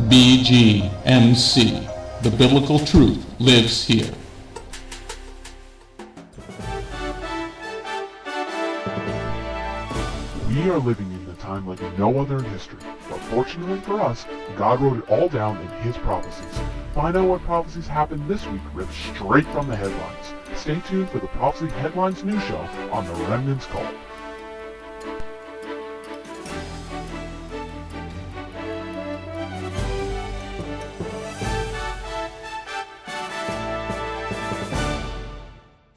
BGMC. The biblical truth lives here. We are living in a time like no other in history, but fortunately for us, God wrote it all down in His prophecies. Find out what prophecies happened this week ripped straight from the headlines. Stay tuned for the Prophecy Headlines news show on the Remnant's Call.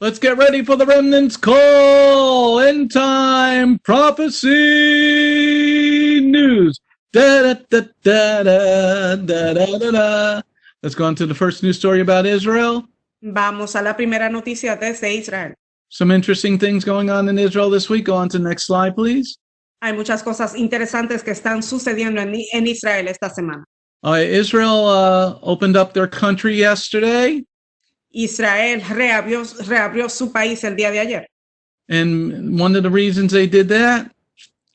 Let's get ready for the Remnant's Call! Endtime prophecy news! Da-da-da-da-da-da-da-da-da. Let's go on to the first news story about Israel. Vamos a la primera noticia desde Israel. Some interesting things going on in Israel this week. Go on to the next slide, please. Hay muchas cosas interesantes que están sucediendo en Israel esta semana. Israel opened up their country yesterday. Israel reabrió su país el día de ayer. And one of the reasons they did that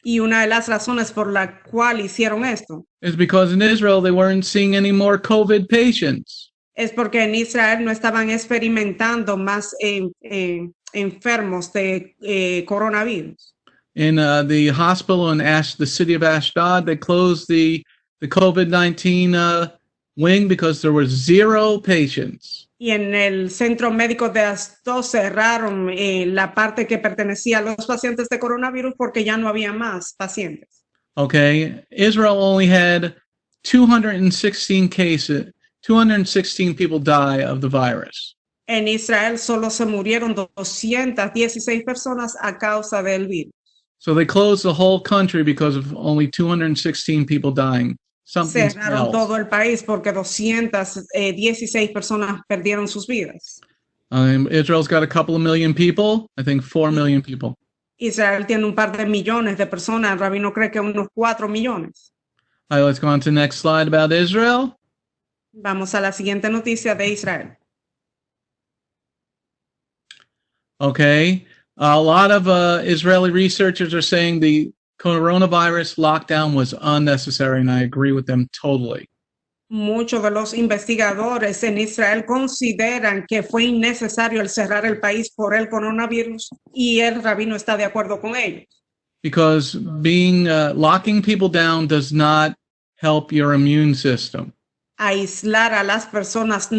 Y una de las razones por la cual hicieron esto is because in Israel they weren't seeing any more COVID patients. es porque en Israel no estaban experimentando más enfermos de coronavirus. In the hospital in the city of Ashdod, they closed the COVID-19 wing because there were 0 patients. Y en el centro médico de Ashdod cerraron la parte que pertenecía a los pacientes de coronavirus porque ya no había más pacientes. Okay, Israel only had 216 cases. 216 people die of the virus. En Israel solo se murieron 216 personas a causa del virus. So they closed the whole country because of only 216 people dying. Cerraron todo el país porque 216 personas perdieron sus vidas. Israel's got a couple of million people, I think 4 million people. Israel tiene un par de millones de personas, el rabino cree que unos 4 millones. All right, let's go on to the next slide about Israel. Vamos a la siguiente noticia de Israel. Okay, a lot of Israeli researchers are saying the coronavirus lockdown was unnecessary, and I agree with them totally. Muchos de los investigadores en Israel consideran que fue innecesario el cerrar el país por el coronavirus y el rabino está de acuerdo con ellos. Because locking people down does not help your immune system. Aislar a las personas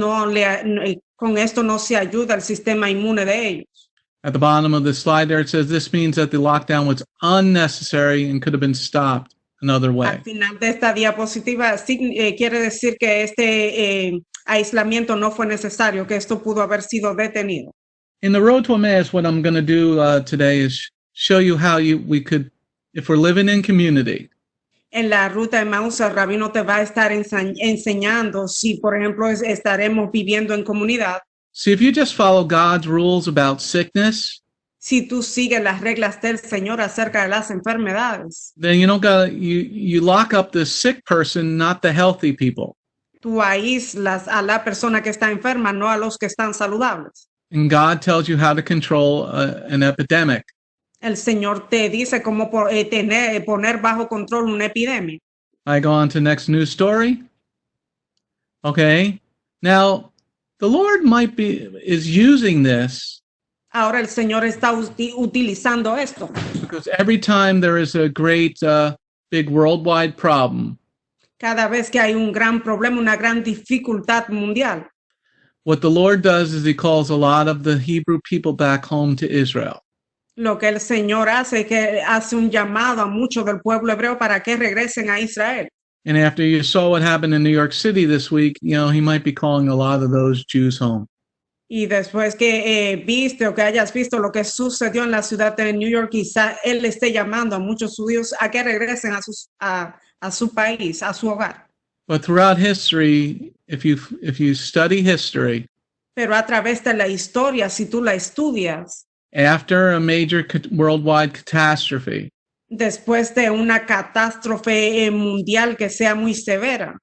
con esto no se ayuda al sistema inmune de ellos. At the bottom of the slide there, it says this means that the lockdown was unnecessary and could have been stopped another way. Al final de esta diapositiva quiere decir que este aislamiento no fue necesario, que esto pudo haber sido detenido. In the road to Emmaus, what I'm going to do today is show you how we could, if we're living in community. En la ruta de Emmaus, el rabino te va a estar enseñando si, por ejemplo, estaremos viviendo en comunidad. See, if you just follow God's rules about sickness, si tú sigues las reglas del Señor acerca de las enfermedades, then you lock up the sick person, not the healthy people. Tú aíslas a la persona que está enferma, no a los que están saludables. And God tells you how to control an epidemic. El Señor te dice cómo poner bajo control una epidemia. I go on to the next news story. Okay. Now, the Lord is using this. Ahora el Señor está utilizando esto. Because every time there is a great, big worldwide problem, cada vez que hay un gran problema, una gran dificultad mundial, what the Lord does is He calls a lot of the Hebrew people back home to Israel. Lo que el Señor hace es que hace un llamado a muchos del pueblo hebreo para que regresen a Israel. And after you saw what happened in New York City this week, He might be calling a lot of those Jews home. Y después que viste o que hayas visto lo que sucedió en la ciudad de New York, quizá Él esté llamando a muchos judíos a que regresen a su país, a su hogar. But throughout history, if you study history, pero a través de la historia, si tú la estudias, after a major worldwide catastrophe, después de una catástrofe mundial que sea muy severa,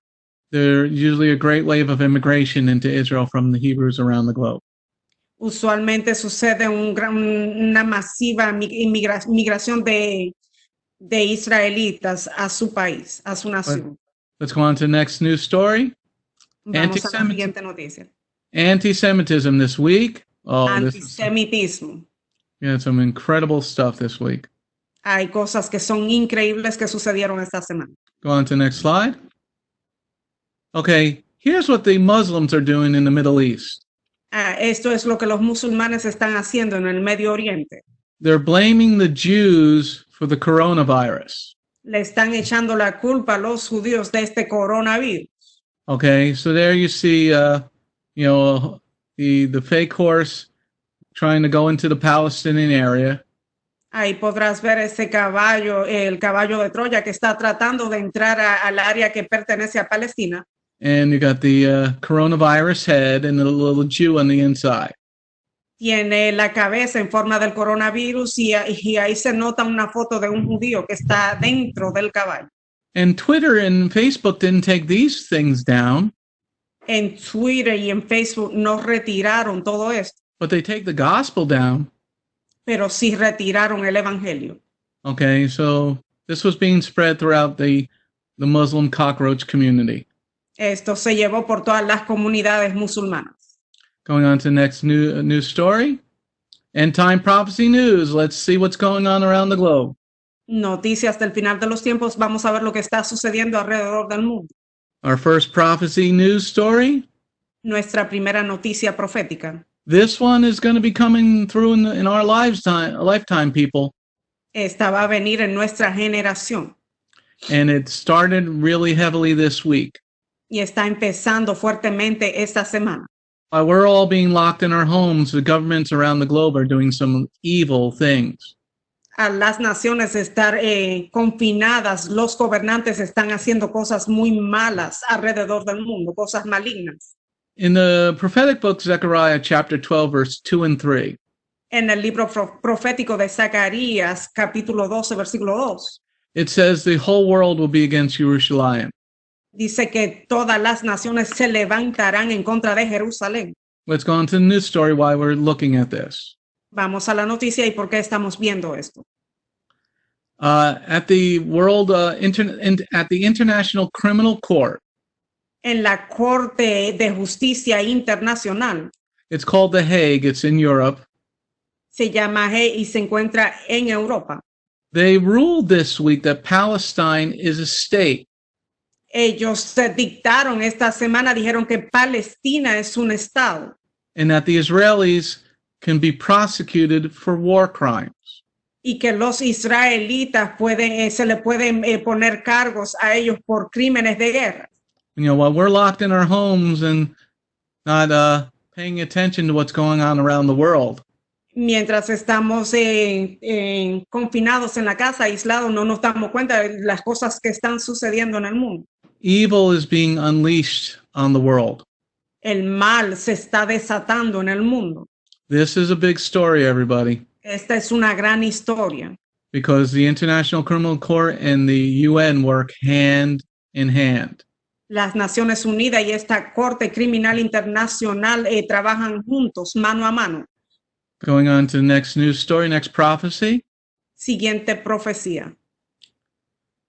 there's usually a great wave of immigration into Israel from the Hebrews around the globe. Usualmente sucede una masiva migración de israelitas a su país, a su nación. Let's go on to the next news story. Vamos a la siguiente noticia. Anti-Semitism this week. Oh, this is Antisemitismo. some incredible stuff this week. Hay cosas que son increíbles que sucedieron esta semana. Go on to the next slide. Okay, here's what the Muslims are doing in the Middle East. Esto es lo que los musulmanes están haciendo en el Medio Oriente. They're blaming the Jews for the coronavirus. Le están echando la culpa a los judíos de este coronavirus. Okay, so there you see, the fake horse trying to go into the Palestinian area. Ahí podrás ver ese caballo, el caballo de Troya que está tratando de entrar al área que pertenece a Palestina. And you got the coronavirus head and the little Jew on the inside. Tiene la cabeza en forma del coronavirus y ahí se nota una foto de un judío que está dentro del caballo. And Twitter and Facebook didn't take these things down. En Twitter y en Facebook no retiraron todo esto, But they take the gospel down. pero sí retiraron el evangelio. Okay, so this was being spread throughout the Muslim cockroach community. Esto se llevó por todas las comunidades musulmanas. Going on to the next news story. Endtime prophecy news. Let's see what's going on around the globe. Noticias del final de los tiempos. Vamos a ver lo que está sucediendo alrededor del mundo. Our first prophecy news story. Nuestra primera noticia profética. This one is going to be coming through in our lifetime, people. Esta va a venir en nuestra generación. And it started really heavily this week. Y está empezando fuertemente esta semana. While we're all being locked in our homes, the governments around the globe are doing some evil things. A las naciones estar confinadas, los gobernantes están haciendo cosas muy malas alrededor del mundo, cosas malignas. In the prophetic book, Zechariah chapter 12, verse 2 and 3, En el libro profético de Zacarías, capítulo 12, versículo 2, it says the whole world will be against Jerusalem. dice que todas las naciones se levantarán en contra de Jerusalén. Let's go on to the news story while we're looking at this. Vamos a la noticia y por qué estamos viendo esto. At the International Criminal Court, En la Corte de Justicia Internacional, it's called The Hague, it's in Europe. se llama y se encuentra en Europa. They ruled this week that Palestine is a state. Ellos dictaron esta semana, dijeron que Palestina es un estado. And that the Israelis can be prosecuted for war crimes. Y que los israelitas se le pueden poner cargos a ellos por crímenes de guerra. While we're locked in our homes and not paying attention to what's going on around the world. Mientras estamos confinados en la casa, aislados, no nos damos cuenta de las cosas que están sucediendo en el mundo. Evil is being unleashed on the world. El mal se está desatando en el mundo. This is a big story, everybody. Esta es una gran historia. Because the International Criminal Court and the UN work hand in hand. Las Naciones Unidas y esta Corte Criminal Internacional trabajan juntos, mano a mano. Going on to the next news story, next prophecy. Siguiente profecía.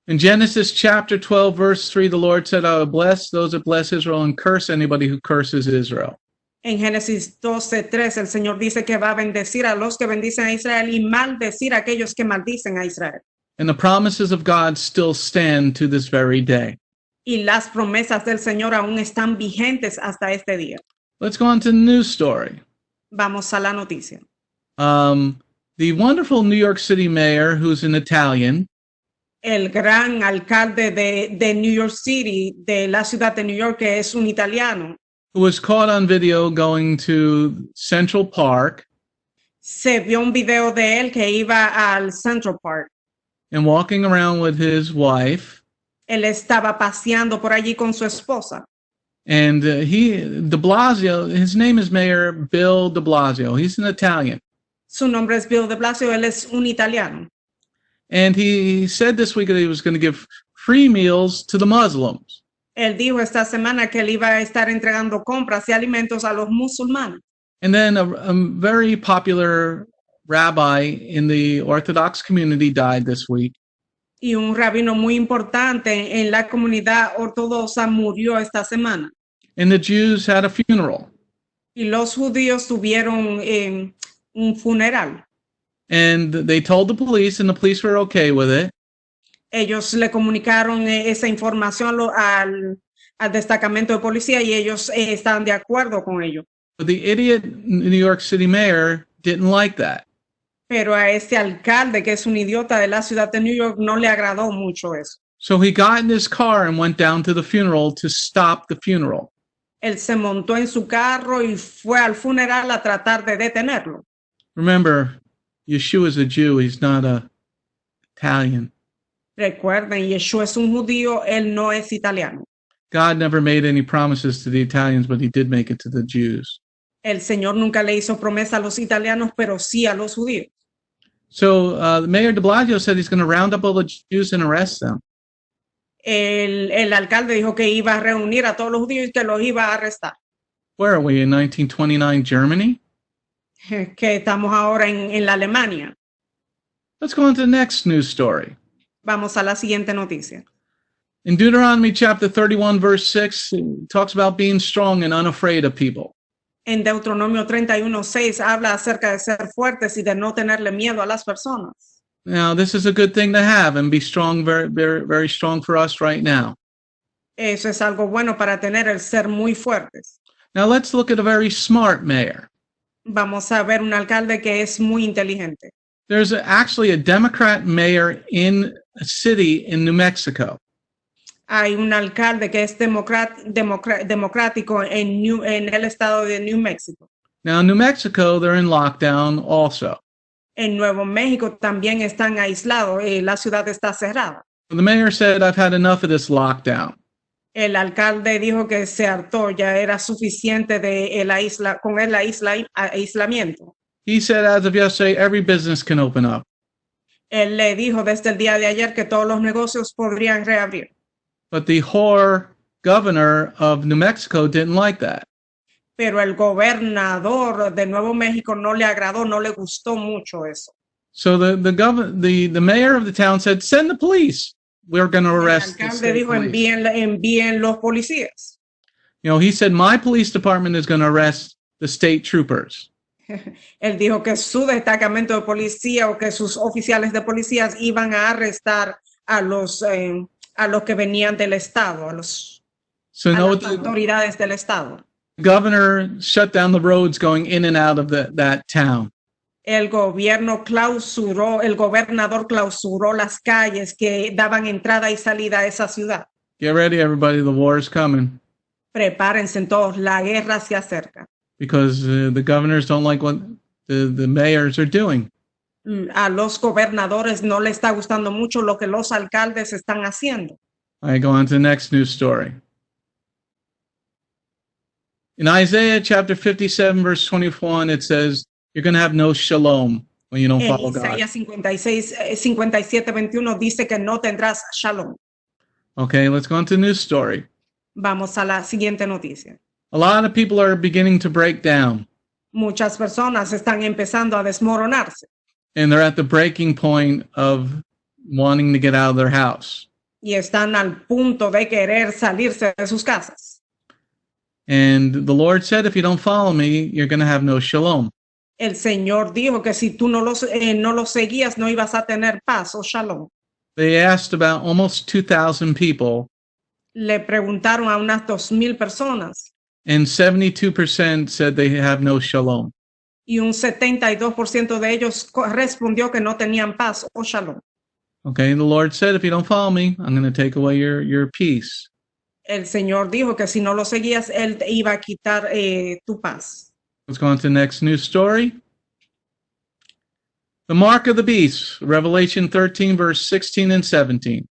In Genesis chapter 12, verse 3, the Lord said, I will bless those that bless Israel and curse anybody who curses Israel. En Génesis 12:3, el Señor dice que va a bendecir a los que bendicen a Israel y maldecir a aquellos que maldicen a Israel. And the promises of God still stand to this very day. Y las promesas del Señor aún están vigentes hasta este día. Let's go on to the news story. Vamos a la noticia. The wonderful New York City mayor, who's an Italian, El gran alcalde de New York City, de la ciudad de New York, que es un italiano, who was caught on video going to Central Park se vio un video de él que iba al Central Park. and walking around with his wife. Él estaba paseando por allí con su esposa. And de Blasio, his name is Mayor Bill de Blasio. He's an Italian. Su nombre es Bill de Blasio, él es un italiano. And he said this week that he was going to give free meals to the Muslims. Él dijo esta semana que él iba a estar entregando compras y alimentos a los musulmanes. And then a very popular rabbi in the Orthodox community died this week. Y un rabino muy importante en la comunidad ortodoxa murió esta semana. And the Jews had a funeral. Y los judíos tuvieron un funeral. And they told the police, and the police were okay with it. Ellos le comunicaron esa información al destacamento de policía y ellos estaban de acuerdo con ello. But the idiot New York City mayor didn't like that. Pero a este alcalde, que es un idiota de la ciudad de New York, no le agradó mucho eso. So he got in his car and went down to the funeral to stop the funeral. Él se montó en su carro y fue al funeral a tratar de detenerlo. Remember, Yeshua is a Jew. He's not a Italian. Recuerden, Yeshua es un judío, él no es italiano. God never made any promises to the Italians, but he did make it to the Jews. El Señor nunca le hizo promesa a los italianos, pero sí a los judíos. So the mayor de Blasio said he's going to round up all the Jews and arrest them. El alcalde dijo que iba a reunir a todos los judíos y que los iba a arrestar. Where are we, in 1929 Germany? Que estamos ahora en la Alemania. Let's go on to the next news story. Vamos a la siguiente noticia. In Deuteronomy chapter 31, verse 6, it talks about being strong and unafraid of people. En Deuteronomio 31:6 habla acerca de ser fuertes y de no tenerle miedo a las personas. Now, this is a good thing to have and be strong, very, very, very strong for us right now. Eso es algo bueno para tener, el ser muy fuertes. Now, let's look at a very smart mayor. Vamos a ver un alcalde que es muy inteligente. There's actually a Democrat mayor in a city in New Mexico. Hay un alcalde que es democrático en el estado de New Mexico. Now, in New Mexico, they're in lockdown also. En Nuevo México también están aislados, la ciudad está cerrada. The mayor said, I've had enough of this lockdown. El alcalde dijo que se hartó, ya era suficiente de con el aislamiento. He said, as of yesterday, every business can open up. Él le dijo desde el día de ayer que todos los negocios podrían reabrir. But the whore governor of New Mexico didn't like that. Pero el gobernador de Nuevo México no le agradó, no le gustó mucho eso. So the mayor of the town said, send the police. We're going to arrest the El alcalde state dijo, police. envíen los policías. You know, he said, my police department is going to arrest the state troopers. Él dijo que su destacamento de policía o que sus oficiales de policías iban a arrestar a los que venían del estado, a las autoridades del estado. The governor shut down the roads going in and out of that town. El gobernador clausuró las calles que daban entrada y salida a esa ciudad. Get ready, everybody. The war is coming. Prepárense todos, la guerra se acerca. Because the governors don't like what the mayors are doing. A los gobernadores no les está gustando mucho lo que los alcaldes están haciendo. I go on to the next news story. In Isaiah chapter 57, verse 21, it says, you're going to have no shalom when you don't follow God. Isaías 57:21 dice que no tendrás shalom. Okay, let's go on to the news story. Vamos a la siguiente noticia. A lot of people are beginning to break down. Muchas personas están empezando a desmoronarse. And they're at the breaking point of wanting to get out of their house. Y están al punto de querer salirse de sus casas. And the Lord said, if you don't follow me, you're going to have no shalom. El Señor dijo que si tú no los seguías, no ibas a tener paz o shalom. They asked about almost 2,000 people. Le preguntaron a unas 2,000 personas. And 72% said they have no shalom. Y un 72% de ellos respondió que no tenían paz o shalom. Okay, the Lord said, if you don't follow me, I'm going to take away your peace. El Señor dijo que si no lo seguías, Él te iba a quitar tu paz. Let's go on to the next news story. The mark of the beast, Revelation 13, verse 16 and 17.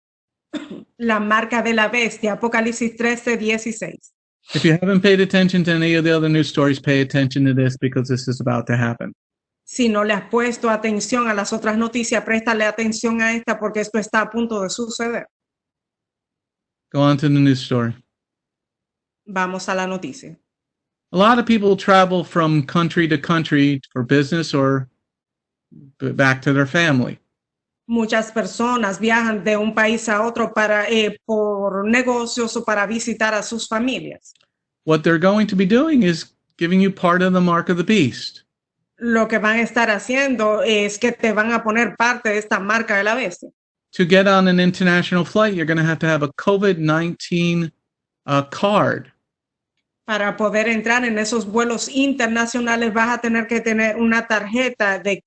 La marca de la bestia, Apocalipsis 13:16. If you haven't paid attention to any of the other news stories, pay attention to this because this is about to happen. Si no le has puesto atención a las otras noticias, préstale atención a esta porque esto está a punto de suceder. Go on to the news story. Vamos a la noticia. A lot of people travel from country to country for business or back to their family. Muchas personas viajan de un país a otro por negocios o para visitar a sus familias. What they're going to be doing is giving you part of the mark of the beast. Lo que van a estar haciendo es que te van a poner parte de esta marca de la bestia. To get on an international flight, you're going to have a COVID-19 card. Para poder entrar en esos vuelos internacionales vas a tener que tener una tarjeta de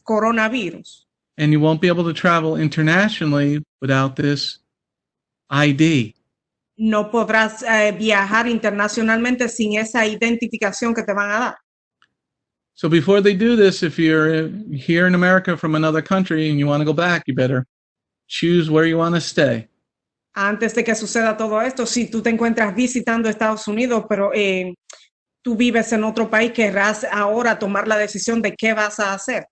coronavirus. And you won't be able to travel internationally without this ID. No podrás viajar internacionalmente sin esa identificación que te van a dar. So before they do this, if you're here in America from another country and you want to go back, you better choose where you want to stay. Antes de que suceda todo esto, si tú te encuentras visitando Estados Unidos, pero tú vives en otro país, querrás ahora tomar la decisión de qué vas a hacer.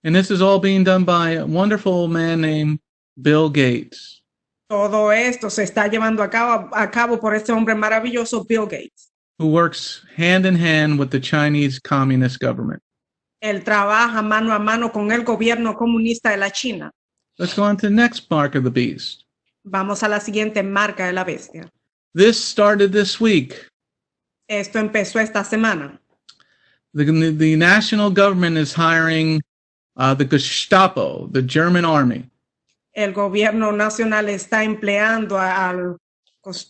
And this is all being done by a wonderful man named Bill Gates. Todo esto se está llevando a cabo por este hombre maravilloso, Bill Gates. Who works hand in hand with the Chinese Communist government. Él trabaja mano a mano con el gobierno comunista de la China. Let's go on to the next mark of the beast. Vamos a la siguiente marca de la bestia. This started this week. Esto empezó esta semana. The national government is hiring the Gestapo, the German army. El gobierno nacional está empleando al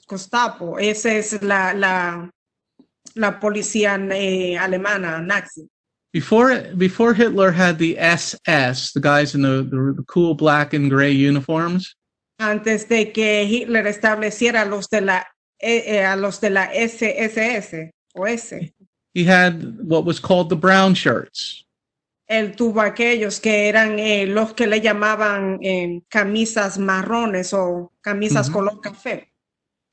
Gestapo. Esa es la policía alemana, nazi. Before Hitler had the SS, the guys in the cool black and gray uniforms. Antes de que Hitler estableciera a los de la SSS o S. He had what was called the brown shirts. Él tuvo aquellos que eran los que le llamaban camisas marrones o camisas color café.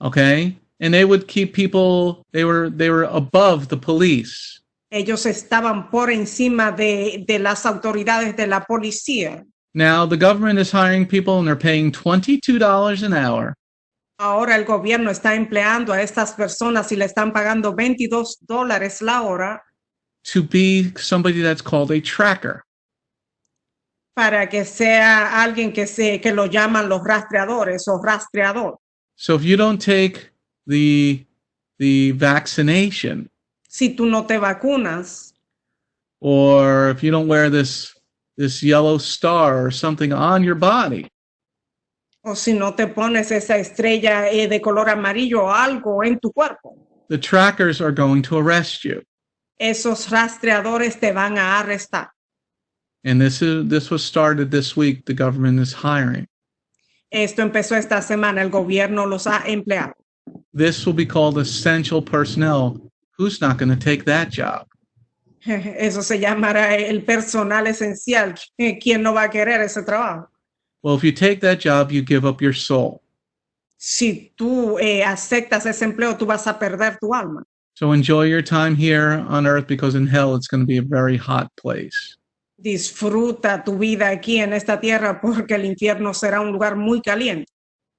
Okay, and they would keep people. They were above the police. Ellos estaban por encima de las autoridades de la policía. Now the government is hiring people and they're paying $22 an hour. Ahora el gobierno está empleando a estas personas y le están pagando $22 la hora. To be somebody that's called a tracker. Para que sea alguien que lo llaman los rastreadores o rastreador. So if you don't take the vaccination, si tú no te vacunas, or if you don't wear this yellow star or something on your body, o si no te pones esa estrella de color amarillo o algo en tu cuerpo, the trackers are going to arrest you. Esos rastreadores te van a arrestar. And this was started this week. The government is hiring. Esto empezó esta semana. El gobierno los ha empleado. This will be called essential personnel. Who's not going to take that job? Eso se llamará el personal esencial. ¿Quién no va a querer ese trabajo? Well, if you take that job, you give up your soul. Si tú aceptas ese empleo, tú vas a perder tu alma. So enjoy your time here on earth, because in hell it's going to be a very hot place. Disfruta tu vida aquí en esta tierra, porque el infierno será un lugar muy caliente.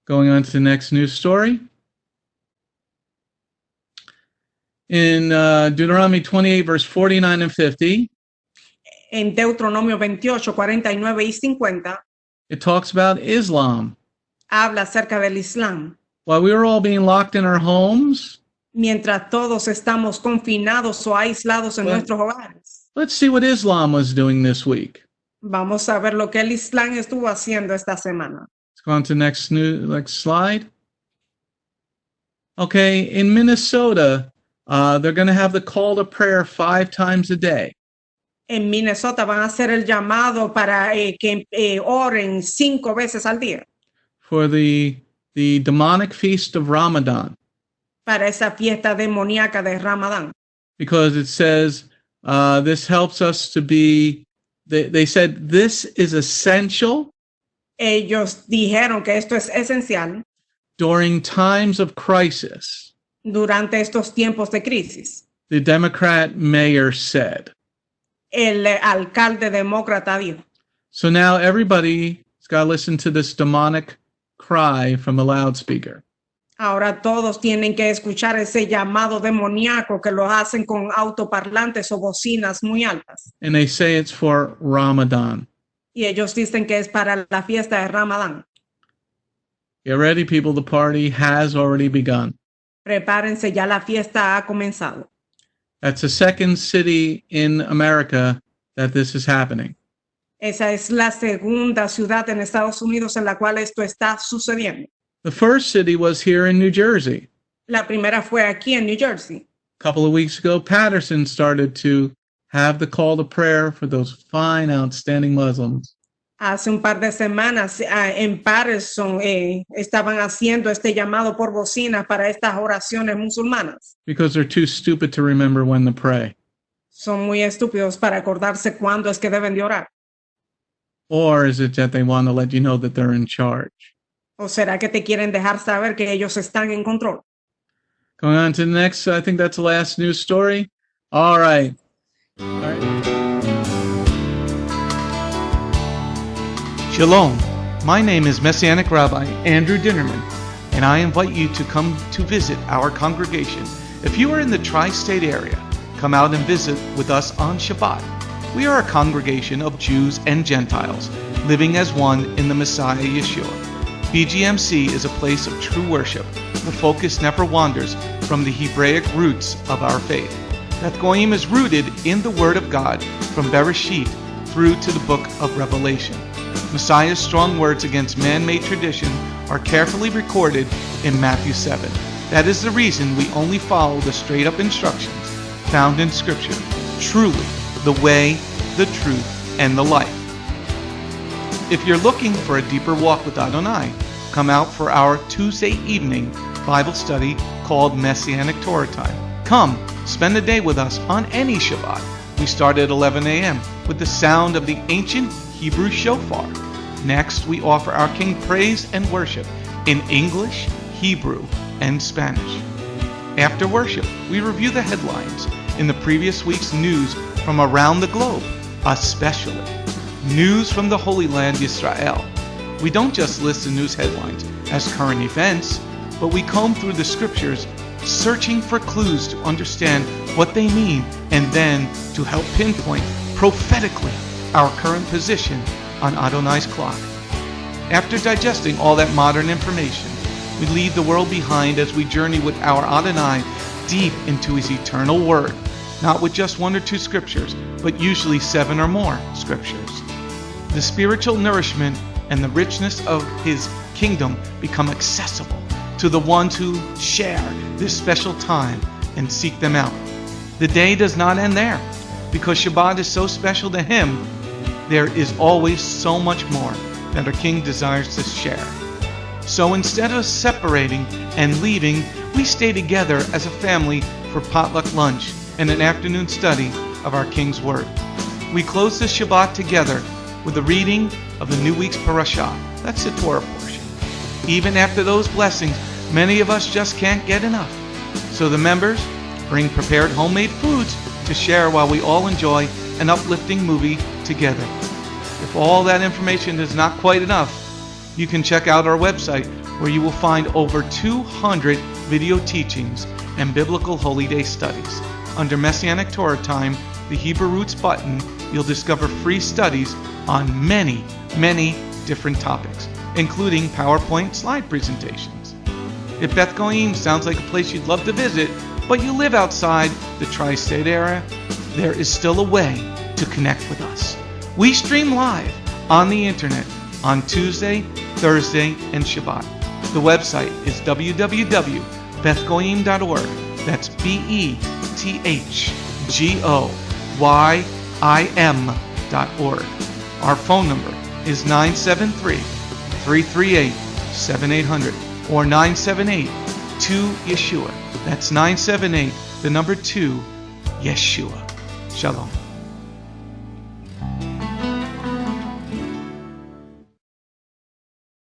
Going on to the next news story. In Deuteronomy 28, verse 49 and 50. En Deuteronomio 28, 49 y 50. It talks about Islam. Habla acerca del Islam. While we were all being locked in our homes, mientras todos estamos confinados o aislados en nuestros hogares. Let's see what Islam was doing this week. Vamos a ver lo que el Islam estuvo haciendo esta semana. Let's go on to next slide. Okay, in Minnesota, they're going to have the call to prayer 5 times a day. En Minnesota van a hacer el llamado para que oren 5 veces al día. For the demonic feast of Ramadan. Para esa fiesta demoníaca de Ramadán. Because it says this helps us to be, they said this is essential. Ellos dijeron que esto es esencial. During times of crisis. Durante estos tiempos de crisis. The Democrat mayor said. El alcalde demócrata dijo. So now everybody's got to listen to this demonic cry from a loudspeaker. Ahora todos tienen que escuchar ese llamado demoníaco que lo hacen con autoparlantes o bocinas muy altas. And they say it's for Ramadan. Y ellos dicen que es para la fiesta de Ramadán. Get ready, people. The party has already begun. Prepárense, ya la fiesta ha comenzado. That's the second city in America that this is happening. Esa es la segunda ciudad en Estados Unidos en la cual esto está sucediendo. The first city was here in New Jersey. La primera fue aquí en New Jersey. A couple of weeks ago, Patterson started to have the call to prayer for those fine, outstanding Muslims. Hace un par de semanas en Patterson estaban haciendo este llamado por bocina para estas oraciones musulmanas. Because they're too stupid to remember when to pray. Son muy estúpidos para acordarse cuándo es que deben de orar. Or is it that they want to let you know that they're in charge? ¿O será que te quieren dejar saber que ellos están en control? Going on to the next, I think that's the last news story. All right. Shalom, my name is Messianic Rabbi Andrew Dinnerman, and I invite you to come to visit our congregation. If you are in the tri-state area, come out and visit with us on Shabbat. We are a congregation of Jews and Gentiles, living as one in the Messiah Yeshua. BGMC is a place of true worship. The focus never wanders from the Hebraic roots of our faith. Beth Goyim is rooted in the Word of God from Bereshit through to the book of Revelation. Messiah's strong words against man-made tradition are carefully recorded in Matthew 7. That is the reason we only follow the straight-up instructions found in Scripture. Truly, the way, the truth, and the life. If you're looking for a deeper walk with Adonai, come out for our Tuesday evening Bible study called Messianic Torah Time. Come, spend the day with us on any Shabbat. We start at 11 a.m. with the sound of the ancient Hebrew shofar. Next, we offer our King praise and worship in English, Hebrew, and Spanish. After worship, we review the headlines in the previous week's news from around the globe, especially news from the Holy Land, Israel. We don't just list the news headlines as current events, but we comb through the scriptures, searching for clues to understand what they mean and then to help pinpoint prophetically our current position on Adonai's clock. After digesting all that modern information, we leave the world behind as we journey with our Adonai deep into his eternal word, not with just one or two scriptures, but usually 7 or more scriptures. The spiritual nourishment and the richness of his kingdom become accessible to the ones who share this special time and seek them out. The day does not end there. Because Shabbat is so special to him, there is always so much more that our King desires to share. So instead of separating and leaving, we stay together as a family for potluck lunch and an afternoon study of our King's Word. We close the Shabbat together with the reading of the new week's parashah. That's the Torah portion. Even after those blessings, many of us just can't get enough. So the members bring prepared homemade foods to share while we all enjoy an uplifting movie together. If all that information is not quite enough, you can check out our website where you will find over 200 video teachings and biblical holy day studies. Under Messianic Torah Time, the Hebrew Roots button, you'll discover free studies on many different topics, including PowerPoint slide presentations. If Beth Goyim sounds like a place you'd love to visit, but you live outside the tri-state area, there is still a way to connect with us. We stream live on the internet on Tuesday, Thursday, and Shabbat. The website is www.bethgoyim.org. That's BETHGOYIM.org. Our phone number is 973-338-7800 or 978-2-YESHUA. That's 978, the number 2, Yeshua. Shalom.